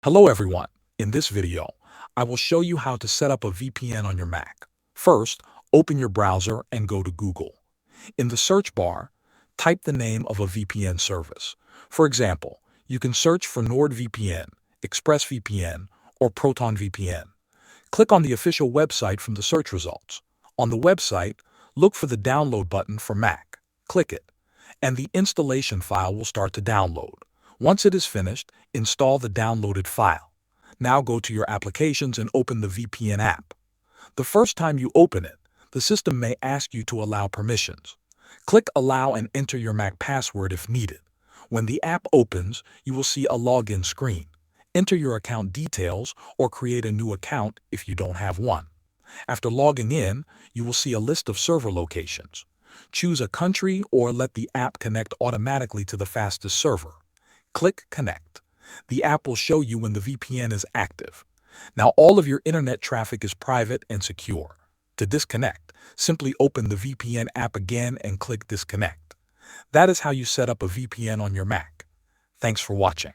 Hello everyone. In this video, I will show you how to set up a VPN on your Mac. First, open your browser and go to Google. In the search bar, type the name of a VPN service. For example, you can search for NordVPN, ExpressVPN, or ProtonVPN. Click on the official website from the search results. On the website, look for the download button for Mac. Click it, and the installation file will start to download. Once it is finished, install the downloaded file. Now go to your applications and open the VPN app. The first time you open it, the system may ask you to allow permissions. Click Allow and enter your Mac password if needed. When the app opens, you will see a login screen. Enter your account details or create a new account if you don't have one. After logging in, you will see a list of server locations. Choose a country or let the app connect automatically to the fastest server. Click Connect. The app will show you when the VPN is active. Now all of your internet traffic is private and secure. To disconnect, simply open the VPN app again and click Disconnect. That is how you set up a VPN on your Mac. Thanks for watching.